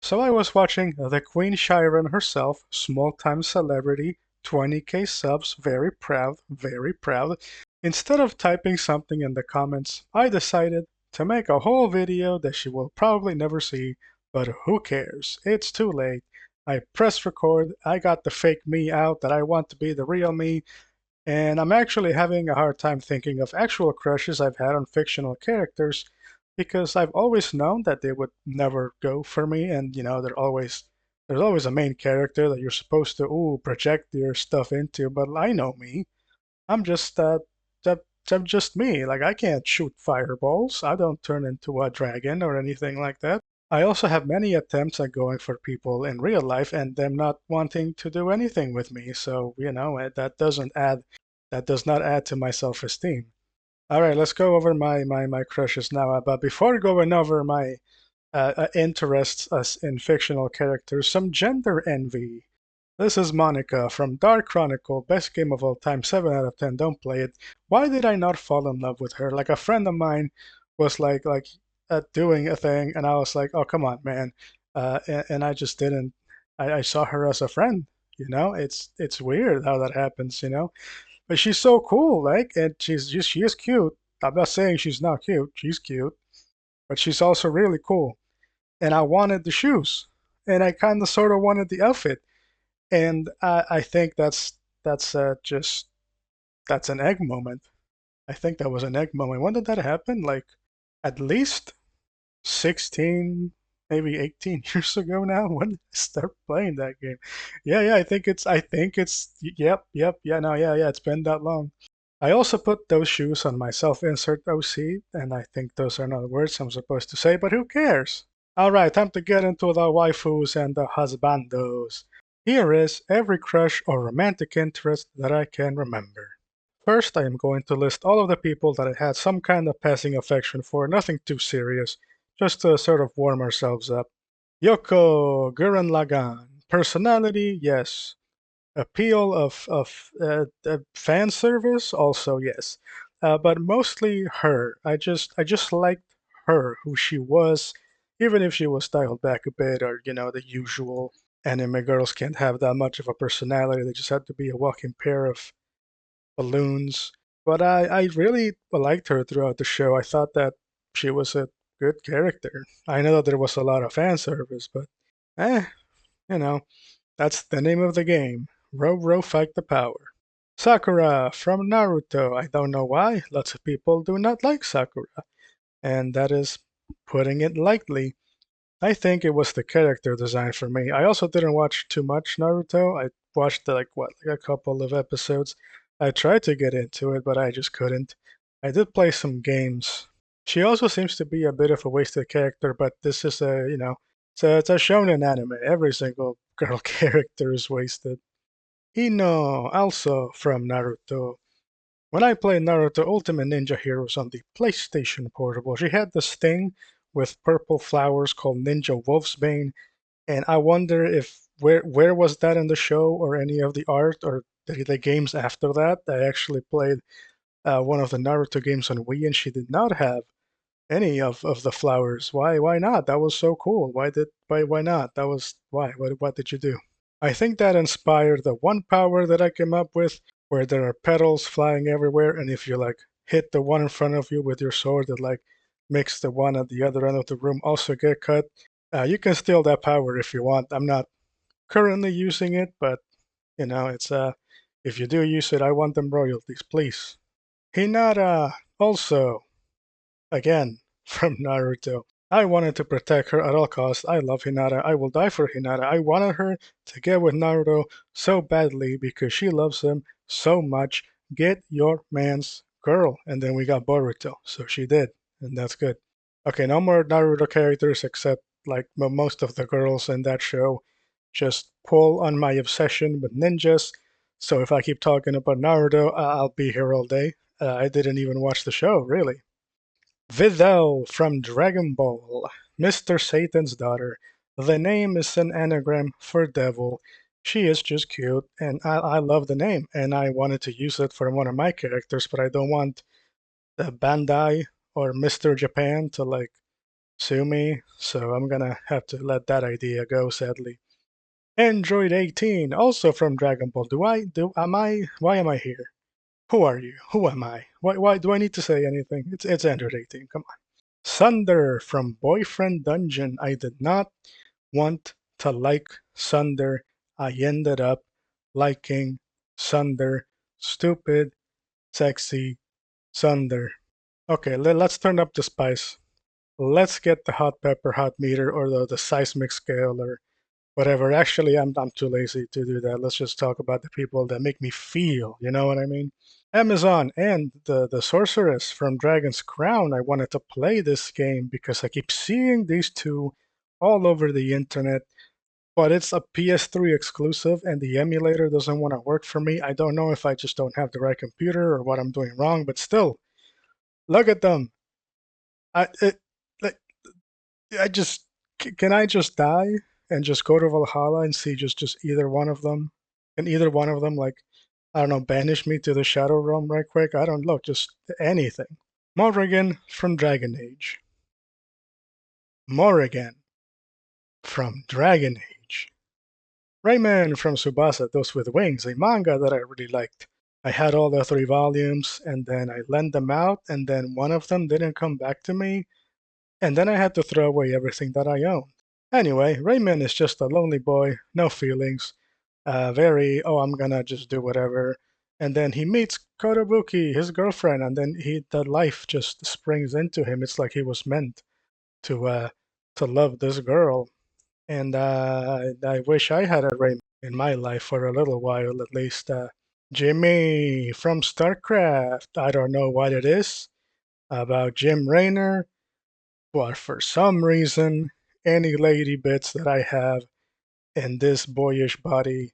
So I was watching the Queen Shiren herself, small-time celebrity, 20K subs, very proud, very proud. Instead of typing something in the comments, I decided to make a whole video that she will probably never see, but who cares? It's too late. I pressed record, I got the fake me out that I want to be the real me, and I'm actually having a hard time thinking of actual crushes I've had on fictional characters because I've always known that they would never go for me, and there's always a main character that you're supposed to project your stuff into, but I know me. I'm just I'm just me. Like I can't shoot fireballs. I don't turn into a dragon or anything like that. I also have many attempts at going for people in real life and them not wanting to do anything with me. So, that does not add to my self-esteem. All right, let's go over my crushes now. But before going over my interests us in fictional characters, some gender envy. This is Monica from Dark Chronicle, best game of all time, 7 out of 10, don't play it. Why did I not fall in love with her? Like a friend of mine was doing a thing, and I was like, oh, come on, man. And I just didn't. I saw her as a friend, It's weird how that happens, But she's so cool, like, and she is cute. I'm not saying she's not cute. She's cute, but she's also really cool. And I wanted the shoes, and I kind of sort of wanted the outfit. And I think just that's an egg moment. I think that was an egg moment. When did that happen? Like at least 16, maybe 18 years ago now. When did I start playing that game? Yeah, yep, yeah, no, yeah, it's been that long. I also put those shoes on my self-insert OC, and I think those are not words I'm supposed to say, but who cares? Alright, time to get into the waifus and the husbandos. Here is every crush or romantic interest that I can remember. First, I am going to list all of the people that I had some kind of passing affection for, nothing too serious, just to sort of warm ourselves up. Yoko Gurren Lagann. Personality, yes. Appeal of fan service, also yes. But mostly her. I just liked her, who she was, even if she was dialed back a bit, or the usual anime girls can't have that much of a personality. They just had to be a walking pair of balloons. But I really liked her throughout the show. I thought that she was a good character. I know that there was a lot of fan service, but eh, you know, that's the name of the game. Row, row, fight the power. Sakura from Naruto. I don't know why. Lots of people do not like Sakura, and that is putting it lightly. I think it was the character design for me. I also didn't watch too much Naruto. I watched like a couple of episodes. I tried to get into it, but I just couldn't. I did play some games. She also seems to be a bit of a wasted character, but this is it's a shonen anime. Every single girl character is wasted. Ino, also from Naruto. When I played Naruto Ultimate Ninja Heroes on the PlayStation Portable, she had this thing with purple flowers called Ninja Wolfsbane, and I wonder if where was that in the show or any of the art or the games after that. I actually played one of the Naruto games on Wii, and she did not have any of the flowers. Why not? That was so cool. Why not? That was why. What did you do? I think that inspired the one power that I came up with, where there are petals flying everywhere, and if you like hit the one in front of you with your sword, it like makes the one at the other end of the room also get cut. You can steal that power if you want. I'm not currently using it, but it's if you do use it, I want them royalties, please. Hinata also again from Naruto. I wanted to protect her at all costs. I love Hinata. I will die for Hinata. I wanted her to get with Naruto so badly because she loves him so much. Get your man's girl. And then we got Boruto. So she did. And that's good. Okay, no more Naruto characters except like most of the girls in that show just pull on my obsession with ninjas. So if I keep talking about Naruto, I'll be here all day. I didn't even watch the show, really. Videl from Dragon Ball, Mr. Satan's daughter. The name is an anagram for devil. She is just cute, and I love the name, and I wanted to use it for one of my characters, but I don't want the Bandai or Mr. Japan to like sue me, so I'm gonna have to let that idea go, sadly. Android 18, also from Dragon Ball. Why am I here? Who are you? Who am I? Why do I need to say anything? It's Android 18, come on. Sunder from Boyfriend Dungeon. I did not want to like Sunder. I ended up liking Sunder. Stupid, sexy Sunder. Okay, let's turn up the spice. Let's get the hot pepper hot meter or the seismic scale or whatever. Actually, I'm too lazy to do that. Let's just talk about the people that make me feel. You know what I mean? Amazon and the sorceress from Dragon's Crown. I wanted to play this game because I keep seeing these two all over the internet. But it's a PS3 exclusive, and the emulator doesn't want to work for me. I don't know if I just don't have the right computer or what I'm doing wrong, but still, look at them. Like, I just can I just die and just go to Valhalla and see just either one of them, and either one of them like I don't know banish me to the Shadow Realm right quick. I don't know, just anything. Morrigan from Dragon Age. Morrigan from Dragon Age. Rayman from Subasa, Those with Wings, a manga that I really liked. I had all the three volumes, and then I lent them out, and then one of them didn't come back to me, and then I had to throw away everything that I owned. Anyway, Rayman is just a lonely boy, no feelings, very, oh, I'm gonna just do whatever. And then he meets Kotobuki, his girlfriend, and then the life just springs into him. It's like he was meant to love this girl. And I wish I had a Rayman in my life for a little while at least. Jimmy from StarCraft. I don't know what it is about Jim Raynor, but for some reason, any lady bits that I have in this boyish body,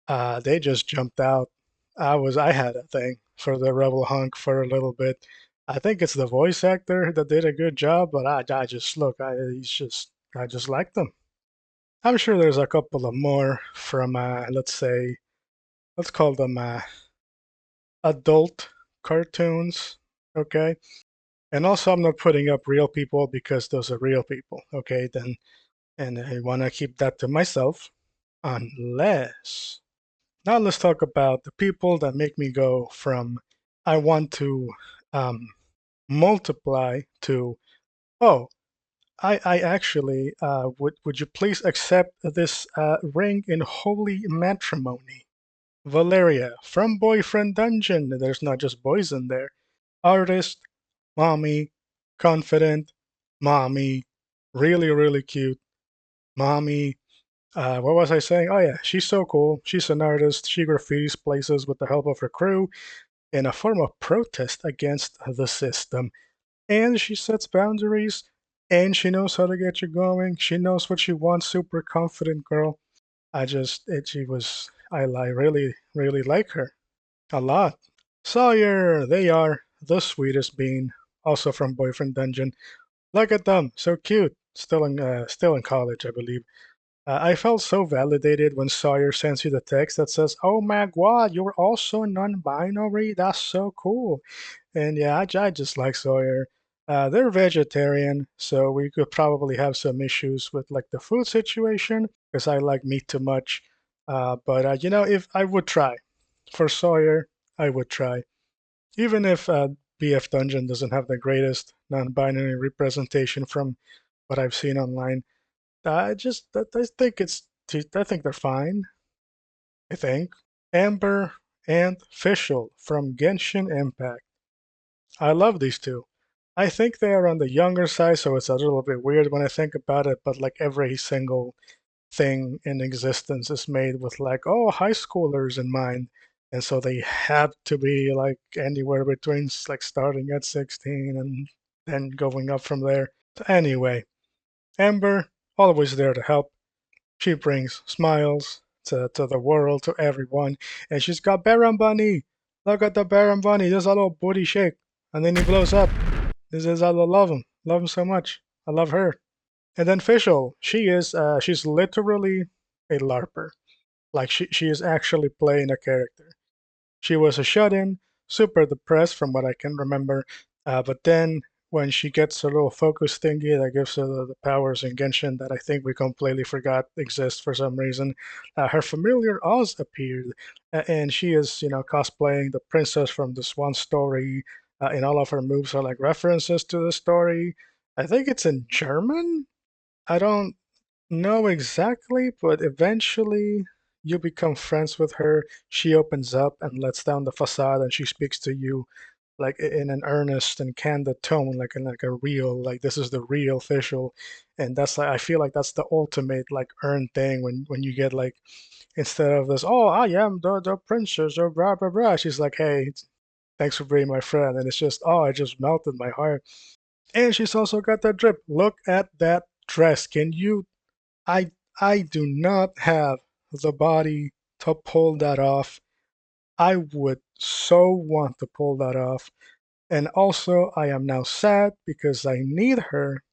they just jumped out. I had a thing for the rebel hunk for a little bit. I think it's the voice actor that did a good job, but I just look, I just like them. I'm sure there's a couple of more from let's say let's call them adult cartoons, okay? And also, I'm not putting up real people because those are real people, okay? Then, and I want to keep that to myself, unless. Now, let's talk about the people that make me go from I want to um, multiply to, oh, I actually, would you please accept this ring in holy matrimony? Valeria from Boyfriend Dungeon. There's not just boys in there. Artist, mommy, confident, mommy, really, really cute, mommy. What was I saying? Oh, yeah, she's so cool. She's an artist. She graffitis places with the help of her crew in a form of protest against the system. And she sets boundaries and she knows how to get you going. She knows what she wants. Super confident girl. She was, I really, really like her a lot. Sawyer, they are the sweetest bean. Also from Boyfriend Dungeon. Look at them, so cute. Still in college, I believe. I felt so validated when Sawyer sends you the text that says, "Oh my God, you're also non-binary. That's so cool." And yeah, I just like Sawyer. They're vegetarian, so we could probably have some issues with like the food situation because I like meat too much. But if I would try for Sawyer, I would try. Even if BF Dungeon doesn't have the greatest non-binary representation from what I've seen online, I think I think they're fine. I think Amber and Fischl from Genshin Impact. I love these two. I think they are on the younger side, so it's a little bit weird when I think about it. But like every single thing in existence is made with like high schoolers in mind, and so they have to be like anywhere between like starting at 16 and then going up from there. Anyway, Amber always there to help. She brings smiles to the world, to everyone, and she's got Baron Bunny. Look at the Baron Bunny. There's a little booty shake, and then he blows up. This is I love him so much. I love her. And then Fischl, she's literally a LARPer. Like she is actually playing a character. She was a shut-in, super depressed from what I can remember. But then when she gets a little focus thingy that gives her the powers in Genshin that I think we completely forgot exist for some reason. Her familiar Oz appeared, and she is, cosplaying the princess from this one story, and all of her moves are like references to the story. I think it's in German. I don't know exactly, but eventually you become friends with her. She opens up and lets down the facade, and she speaks to you like in an earnest and candid tone, like in like a real, like this is the real official. And that's like I feel like that's the ultimate like earned thing when you get like instead of this, oh, I am the princess or blah blah blah. She's like, hey, thanks for being my friend, and it's just, oh, it just melted my heart. And she's also got that drip. Look at that dress. Can you I I do not have the body to pull that off. I would so want to pull that off. And also, I am now sad because I need her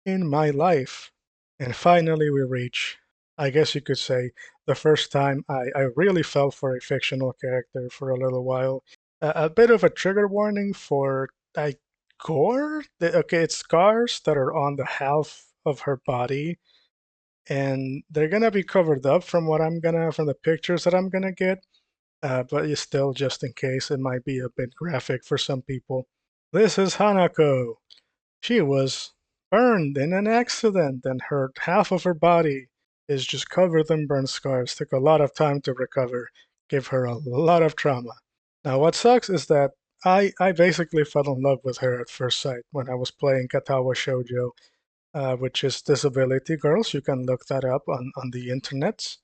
in my life. And finally, we reach, I guess you could say, the first time I really fell for a fictional character for a little while. A bit of a trigger warning for like gore. Okay, it's scars that are on the half of her body and they're gonna be covered up from the pictures that I'm gonna get. But it's still just in case it might be a bit graphic for some people. This is Hanako. She was burned in an accident, and her half of her body is just covered in burn scars. Took a lot of time to recover. Gave her a lot of trauma. Now, what sucks is that I basically fell in love with her at first sight when I was playing Katawa Shoujo, which is Disability Girls. You can look that up on the internet.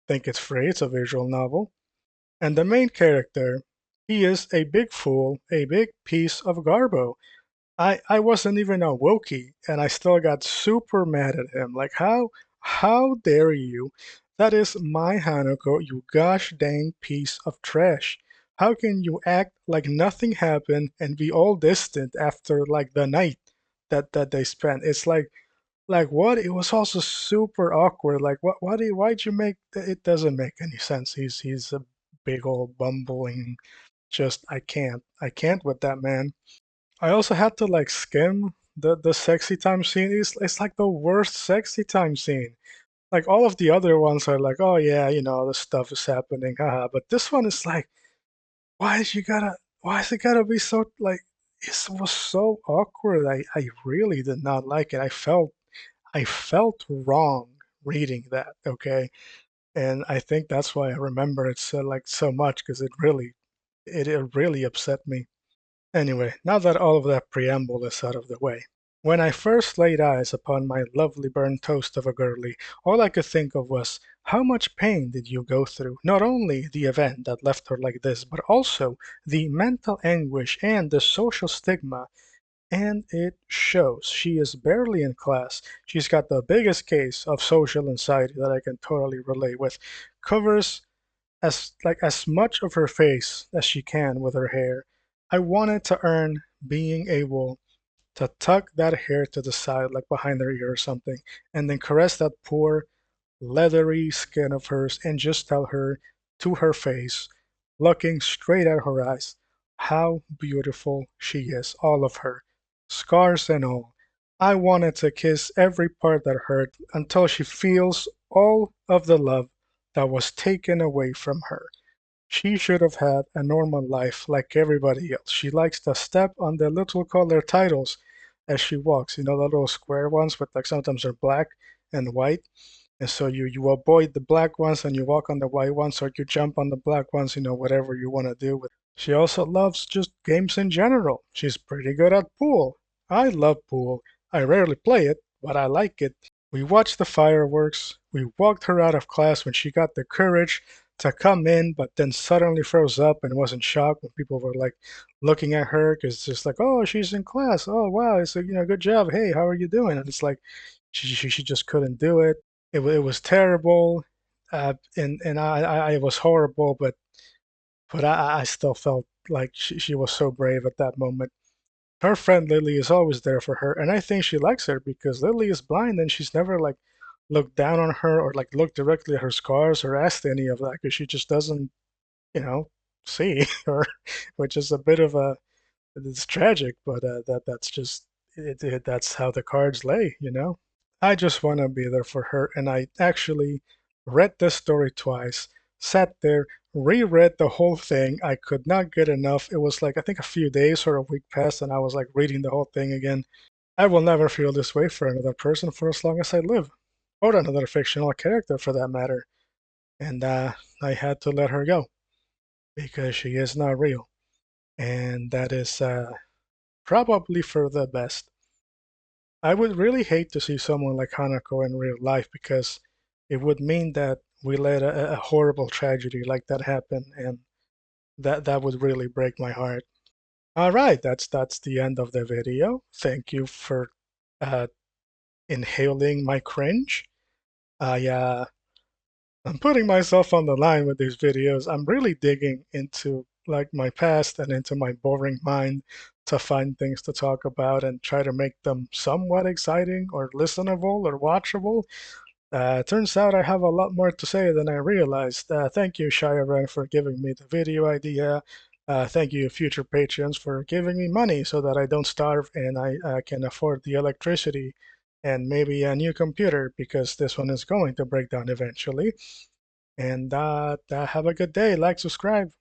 I think it's free. It's a visual novel. And the main character, he is a big fool, a big piece of garbo. I wasn't even a Wookiee, and I still got super mad at him. Like, how dare you? That is my Hanako, you gosh dang piece of trash. How can you act like nothing happened and be all distant after like the night that they spent? It's like what? It was also super awkward. Like why'd you make it doesn't make any sense. He's a big old bumbling just I can't with that man. I also had to like skim the sexy time scene. It's like the worst sexy time scene. Like all of the other ones are like, oh yeah, the stuff is happening, haha. But this one is like, why is it gotta be so like it was so awkward. I really did not like it. I felt wrong reading that, okay? And I think that's why I remember it so much because it really upset me. Anyway, now that all of that preamble is out of the way, when I first laid eyes upon my lovely burnt toast of a girlie, all I could think of was, how much pain did you go through? Not only the event that left her like this, but also the mental anguish and the social stigma. And it shows. She is barely in class. She's got the biggest case of social anxiety that I can totally relate with. Covers as much of her face as she can with her hair. I wanted to earn being able to tuck that hair to the side, like behind her ear or something, and then caress that poor, leathery skin of hers and just tell her to her face, looking straight at her eyes, how beautiful she is, all of her, scars and all. I wanted to kiss every part that hurt until she feels all of the love that was taken away from her. She should have had a normal life like everybody else. She likes to step on the little color titles as she walks. You know, the little square ones, but like sometimes they're black and white. And so you avoid the black ones and you walk on the white ones, or you jump on the black ones, whatever you want to do with. She also loves just games in general. She's pretty good at pool. I love pool. I rarely play it, but I like it. We watched the fireworks. We walked her out of class when she got the courage to come in, but then suddenly froze up and was in shock when people were like looking at her because it's just like, oh, she's in class. Oh, wow. It's like, good job. Hey, how are you doing? And it's like she just couldn't do it. It was terrible, and I it was horrible, but I still felt like she was so brave at that moment. Her friend Lily is always there for her, and I think she likes her because Lily is blind and she's never like looked down on her or like looked directly at her scars or asked any of that because she just doesn't, you know, see her, which is a bit of a It's tragic, but that's just that's how the cards lay, you know. I just want to be there for her, and I actually read the story twice, sat there, reread the whole thing. I could not get enough. It was like I think a few days or a week passed, and I was like reading the whole thing again. I will never feel this way for another person for as long as I live, or another fictional character for that matter. And I had to let her go because she is not real, and that is probably for the best. I would really hate to see someone like Hanako in real life because it would mean that we let a horrible tragedy like that happen, and that would really break my heart. All right, that's the end of the video. Thank you for uh, inhaling my cringe. I'm putting myself on the line with these videos. I'm really digging into like my past and into my boring mind to find things to talk about and try to make them somewhat exciting or listenable or watchable. Turns out I have a lot more to say than I realized. Thank you, Shia for giving me the video idea. Thank you, future patrons, for giving me money so that I don't starve and I can afford the electricity and maybe a new computer because this one is going to break down eventually. And have a good day. Like, subscribe.